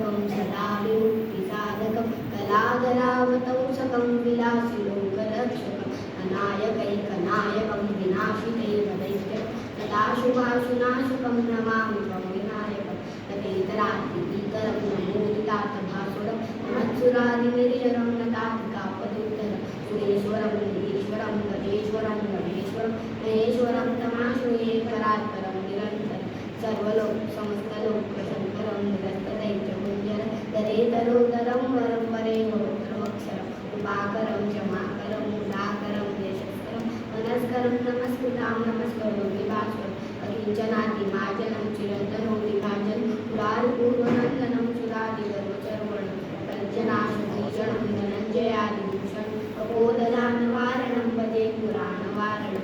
कलावल्लभं सदा विमुक्तिसाधकं कलाधरावतंसकं विलासिलोकरक्षकं अनायकैकनायकं विनाशितैकदैत्यकं सदाशुभाशुनाशकं नमामि त्वं विनायकं तदेतरात्रिकरं नमोदितार्थभासुरं नमत्सुरादिनिर्जरं नताधिकापदुत्तरं सुरेश्वरं नीश्वरं गणेश्वरं गणेश्वरं महेश्वरं तमाश्रये करात्परं निरन्तरं सर्वलोक समस्तलोक शङ्करं निरस्तदैत्यमुञ्जरं दरेतरोदरं वरं वरे वरवक्षरं कृपाकरं क्षमाकरं मुदाकरं यशस्करं मनस्करं नमस्कृतां नमस्करो विभास्वरम् अकिञ्चनातिमाजनं चिरन्तनो विभाजनं पुरारिपूर्वनन्दनं सुरादिगर्वचर्वणं कञ्चनाशभूषणं धनञ्जयादिभूषणं कपोददानवारणं वदे पुराणवारणं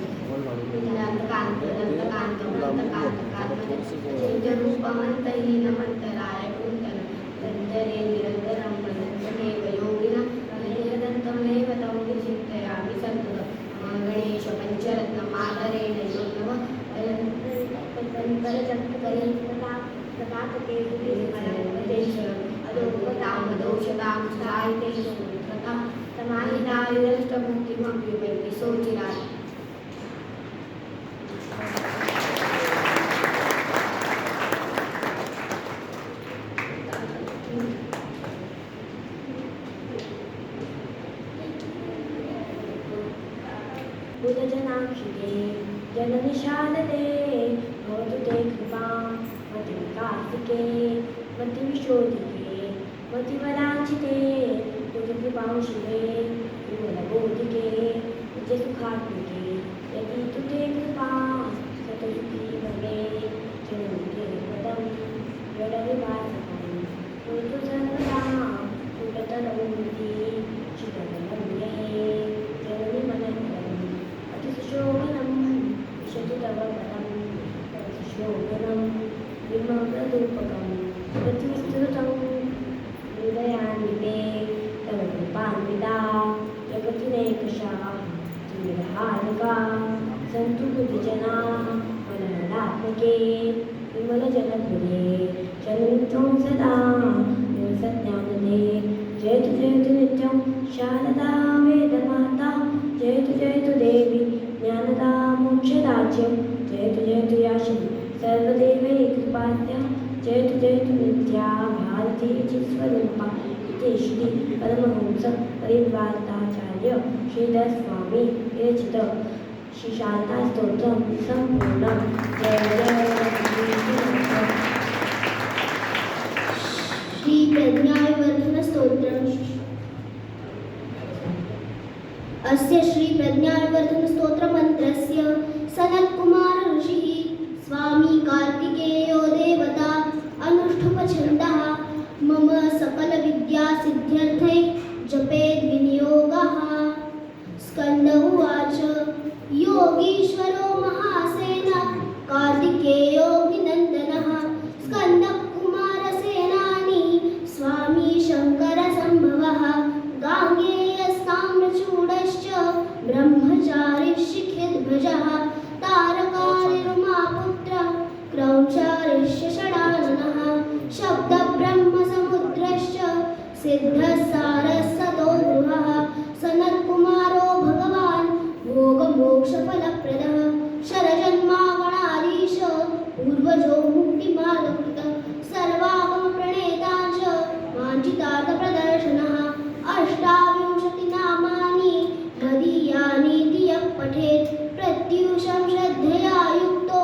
चिन्तरूपमन्तहीनमन्तराय कुन्तलं तन्तरे निरन्तरं वदन्तमेव योगिनं निरदन्तमेव तं विचिन्तयामि सन्ततं गणेश पञ्चरत्नमादरेण योगव अदोषतां साहित्ये सूत्रतां समाहितायुरष्टमुक्तिमपि वैविसोचिरात् बुधजनाक्षिते जननिशालते भवतु ते कृपां मतिविकासिके मतिविशोधिके मतिवराचिते बुधकृपां शिवे विमलबोधिके निजसुखात्मिके यदि तु ते कृपा सतसुखी भवे जननिके पदं जडविवासकं कुरुतु सर्वदा कुटतरमुक्ति चितवनं मे जननिमनन्तरम् अतिशोभनं विशतु तव पदं शोभनं विमलरूपकं गतिविस्तृतं हृदयान्विते तव कृपान्विता जगतिनेकशा तिमिरहारिका सन्तु बुद्धिजना मनमलात्मके विमलजनप्रिये चरित्रं सदा निवसज्ञानदे जयतु जयतु नित्यं शारदा वेदमाता जयतु देवी ज्ञानदा मोक्षदाज्यं जयतु याशिनी सर्वदेवै कृपाद्या जयतु नित्या भारती चित्स्वरूपा इति श्री परमहंस परिव्राताचार्य श्रीधरस्वामी विरचित श्री शारदा स्तोत्रं सम्पूर्णं जय श्री प्रज्ञावर्धन स्तोत्रम् अस्य श्री प्रज्ञावर्धन स्तोत्र मंत्रस्य सनत्कुमार ऋषिः स्वामी कार्तिकेयो देवता अनुष्ठुप छन्दः मम सकल विद्या सिद्ध्यर्थे जपेद् विनियोगः स्कन्द उवाच योगीश्वरो महासेन कार्तिकेयोऽग्निनन्दनः स्कन्दकुमारसेनानी स्वामी शङ्करसम्भवः गाङ्गेयस्ताम्रचूडश्च ब्रह्मचारिशिखिध्वजः तारकानिरुमापुत्रः क्रौञ्चारिश्च षडाननः शब्दब्रह्मसमुद्रश्च सिद्धसारस्सतो गृहः सनत्कुमारो भगवान् भोगमोक्षफलप्रदः शरजन्मागणाधीश पूर्वजो मुक्तिमार्गकृतः सर्वागमप्रणेता च वाञ्छितार्थप्रदर्शनः अष्टाविंशतिनामानि मदीयानीति यः पठेत् प्रत्यूषं श्रद्धया युक्तो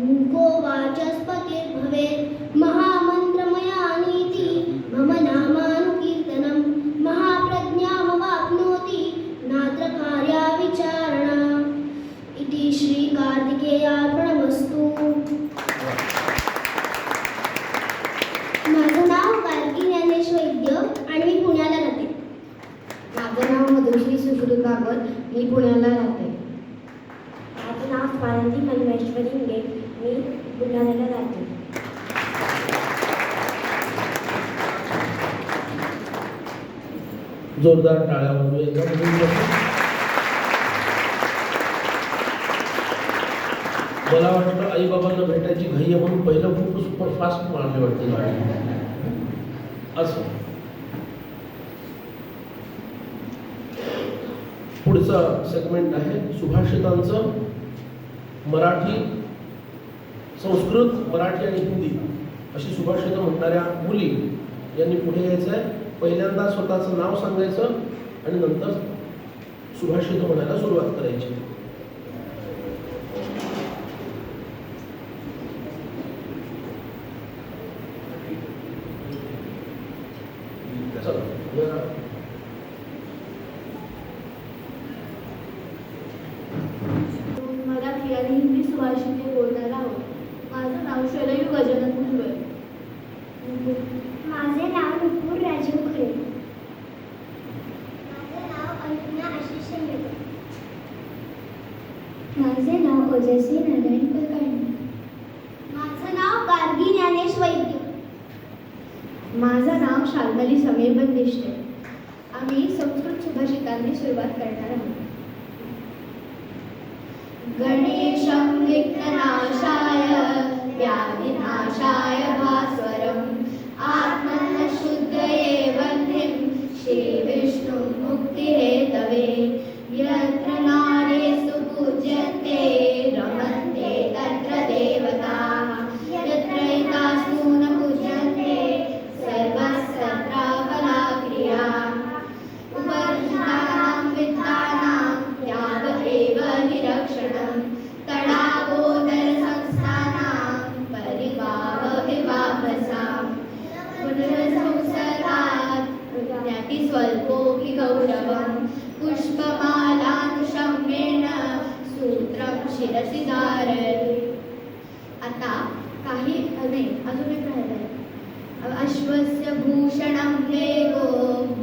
मूको वाचस्पतिर्भवेत् महामन्त्रमयानीति मम नामानुकीर्तनं महाप्रज्ञामवाप्नोति नात्र कार्या विचारणा इति श्री कार्तिकेयार्पणमस्तु. माझं नाव गार्गी ज्ञानेश वैद्य आणि मी पुण्याला राहते. माझं नाव मधुश्री सुश्रुत बाबर, मी पुण्याला राहते. माझं नाव स्वानंदी मन्मेश्वरी इंगे, मी बुलढाण्याला राहते. जोरदार टाळ्या वाजवूया. मला वाटतं आई बाबांना भेटायची घाई आहे म्हणून पहिलं खूप सुपरफास्ट मारले वाटते गाडी. असं. पुढचा सेगमेंट आहे सुभाषितांचं. मराठी, संस्कृत, मराठी आणि हिंदी अशी सुभाषितं म्हणणाऱ्या मुली यांनी पुढे यायचं आहे. पहिल्यांदा स्वतःचं नाव सांगायचं आणि नंतर सुभाषितं म्हणायला सुरुवात करायची. चला. मराठी आणि हिंदी सुभाषिते बोलणार आहोत. माझं नाव शरयू गजानन मुंडवे. माझे नाव नुपूर राजीव खरे. माझे नाव अल्पना आशिष शेंडेकर. माझे नाव ओजस्वी नारायण कुलकर्णी. माझं नाव गार्गी ज्ञानेश वैद्य. माझं नाव शाल्मली समीर बंदिष्टे. आम्ही संस्कृत सुभाषितांनी सुरुवात करणार आहोत. गणेशं विघ्ननाशाय व्याधिनाशाय भास्वरम् आत्मनशुद्धये वह्निं श्रीविष्णुं मुक्तिहेतवे यत्र नारेषु पूज्यन्ते रमन्ते तत्र देवताः यत्रैतास्तु न पूज्यन्ते सर्वस्तत्र फलाक्रियाः उपरिष्टानां विद्यानां याव एव निरक्षणं तडागोदरसंस्थानां परिवाहविवाभसां पुनरसंसर्गात् ज्ञातिस्वल्पोऽपि गौरवं पुष्पमालानुशम्येन सूत्रं शिरसि धारयति. आता काही नाही, अजून एक राहिलं आहे. अश्वस्य भूषणं वेगो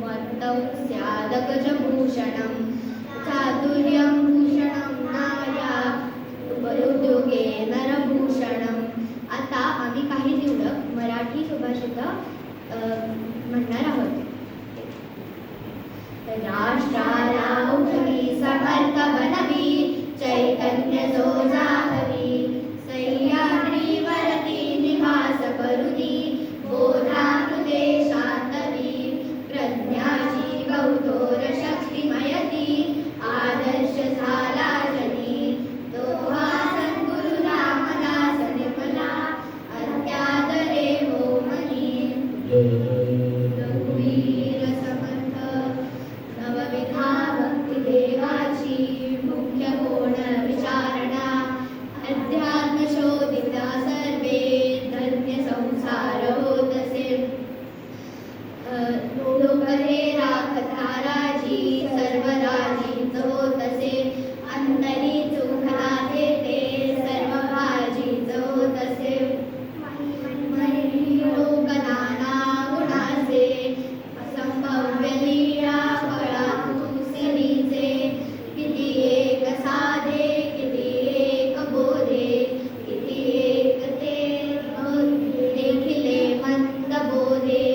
मत्तौ स्यादगजभूषणं चातुर्यं भूषणं नार्या उद्योगे नरभूषणं. आता आम्ही काही निवडक मराठी सुभाषितं म्हणणार आहोत. राष्ट्राला उठवी समर्थ बनवी चैतन्य जो जाहवी सह्याद्रीवरती निवास करुनी बोधामृते शांतवी प्रज्ञाची गौतोर शक्तिमयती आदर्श झाला जनी तो हा सद्गुरु रामदास निर्मला अत्यादरे हो मनी. रघुवीर समर्थ नवविधा भक्ती देवाची मुख्य कोण विचारणा अध्यात्म शोधिता सर्वे धन्य संसार होतसे. लोकरे राखता राजी सर्व राजीच होतसे अंतरी चुकला देते सर्व भाजीच होतसे. लोकनाना गुणाचे असंभव्य लीळा फळा तुसरीचे किती एक साधे किती एक बोधे किती एक ते देखिले मंद बोधे.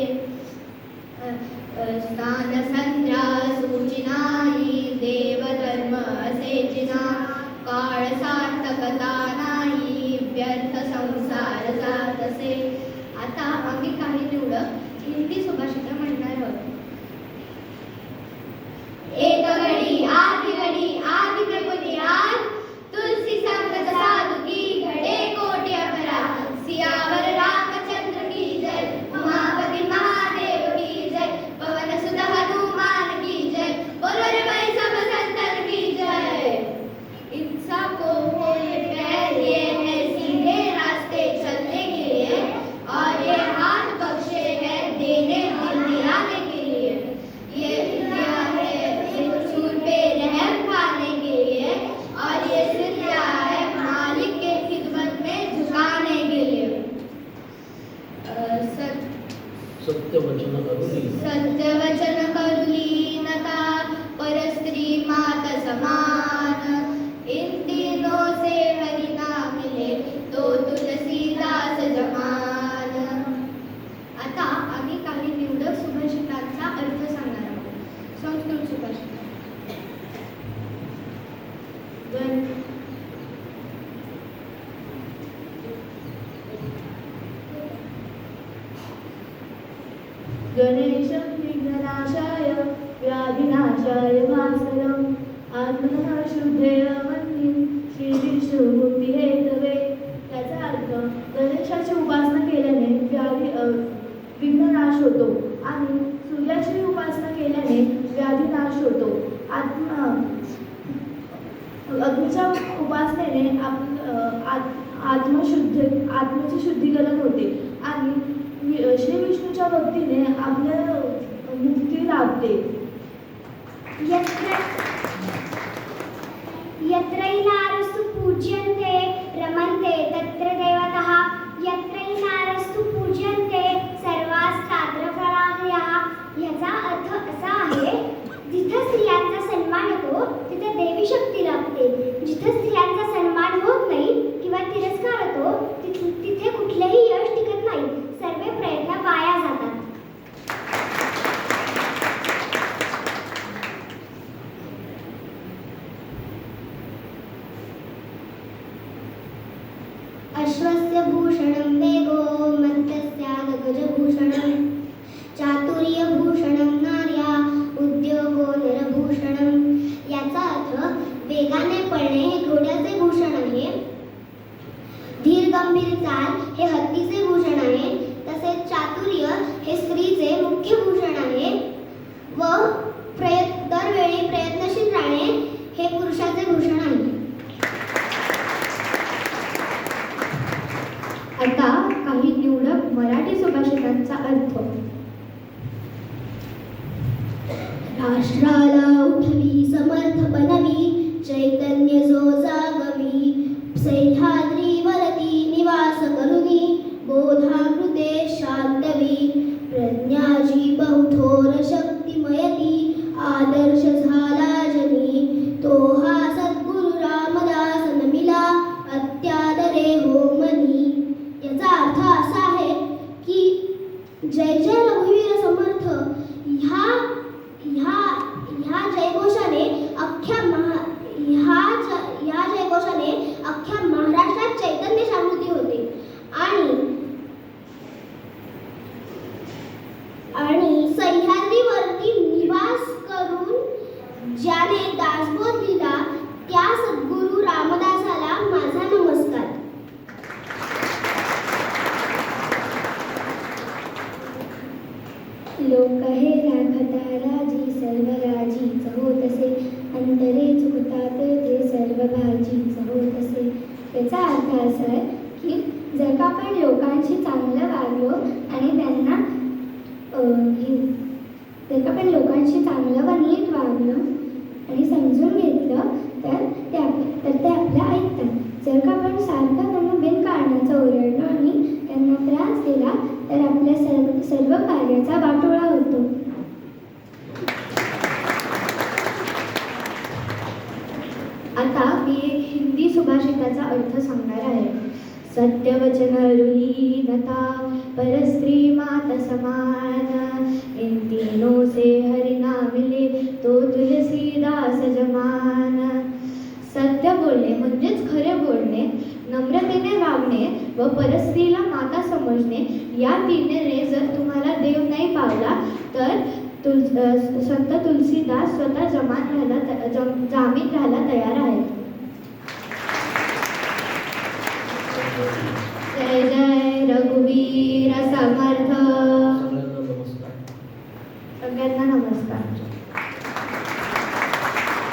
स्थान संध्या सूचिनाही देवधर्म असेचिना काळ सार्थकता नाही व्यर्थ संसार जातसे. आता आम्ही काही निवडक हिंदी सुभाषितं म्हणणार आहोत. एक घडी आदि प्रभुनी आज तुलसी संगत साधु की घडे कोटि अपराध सियावर रामचंद्र की जय उमापति महादेव की जय पवन सुत हनुमान की जय बोलो रे भाई सब संतन की जय. इंसा को ये पैर दिए हैं सीधे रास्ते चलने के लिए और ये हाथ बख्शे हैं देने दिल दिलाने के लिए. ये दिया है सुर पे रहम खाने के लिए और ये सिर दिया है मालिक के खिदमत में झुकाने के लिए. सत्यवचन करुणी सत्यवचन करुलीनता परस्त्री मात समान इन तीनों से हरि नाम मिले तो तुलसीदास जमान. आता आम्ही काही निवडक सुभाषितांचा अर्थ सांगणार आहोत. संस्कृत सुभाषित. गणेशं विघ्ननाशाय व्याधिनाशाय भास्करम् आत्मनः शुद्धेय मन्ये श्रीविष्णुभूतिहेतवे. याचा अर्थ गणेशाची उपासना केल्याने विघ्ननाश होतो आणि सूर्याची उपासना केल्याने व्याधिनाश होतो. अग्नीच्या उपासनेने आत्म्याचे शुद्धीकरण होते आणि श्री विष्णूच्या भक्तीने आपल्या मुक्ती लाभते. यत्रैनारस्तु पूज्यन्ते रमन्ते तत्र देवतः. यत्रैनारस्तु पूज्यन्ते सर्वास्तात्र फलादयः. याचा अर्थ असा आहे, जिथं स्त्रियांचा सन्मान होतो तिथे देवी शक्ती लाभते. जिथं स्त्रियांचा सन्मान होत नाही किंवा तिरस्कार होतो तिथे कुठलेही यश टिकत नाही. सर्व प्रयत्न वाया जातात. अश्वस्य भूषणं वेगो मत्स्यादगजभूषणं चातुर्यभूषणं नार्या उद्योगो नरभूषणं. याचा अर्थ वेगाने पळणे हे घोड्याचे भूषण आहे, धीर गंभीर चाल हे हत्तीचे भूषण आहे, तसेच चातुर्य हे स्त्रीचे मुख्य भूषण आहे व दरवेळी प्रयत्नशील राहणे हे पुरुषाचे भूषण आहे. आता काही निवडक मराठी सुभाषितांचा अर्थ. राष्ट्राला उठवी समर्थ बनवी चैतन्य जो जागवी सह्याद्रीवरती निवास करुनी बोधामृते शांतवी प्रज्ञाजी बहुथोर शक्तिमयती आदर्श झाला जनी तो हा सद्गुरु रामदास नमिला अत्यादरे हो मनी. याचा अर्थ असा आहे की जय जय रघुवीर समर्थ ह्या जयघोषाने अख्ख्या महाराष्ट्रात चैतन्य जागृती होते आणि सह्याद्रीवरती निवास करून ज्याने दासबोध दिला त्या सद्गुरु रामदासाला माझा नमस्कार. लोक हे राखता राजी सर्व राजीच होत असे अंतरे चुकतात ते सर्व भाजीच होत असे. याचा अर्थ असा आहे की जर का आपण लोकांशी चांगलं वागलो आणि त्यांना जर का आपण लोकांशी चांगलं व नीट वागलं आणि समजून घेतलं तर ते आपल्या ऐकतात. जर का आपण सारखं त्यांना बिनकारणाचं ओरडलो आणि त्यांना त्रास दिला तर आपल्या सर्व कार्याचा वाटोळा होतो. आता मी एक हिंदी सुभाषिताचा अर्थ सांगणार आहे. सत्यवचन रुलीनता परस्त्री मात समान इन तीनों से हरि ना मिले तो तुलसीदास जमान. सत्य बोलणे म्हणजेच खरे बोलणे, नम्रतेने वागणे व परस्त्रीला माता समजणे या तीनने जर तुम्हाला देव नाही पावला तर संत तुलसीदास स्वतः जामीन राहायला तयार आहेत. जय जय रघुवीर समर्थ. सगळ्यांना नमस्कार. सगळ्यांना नमस्कार.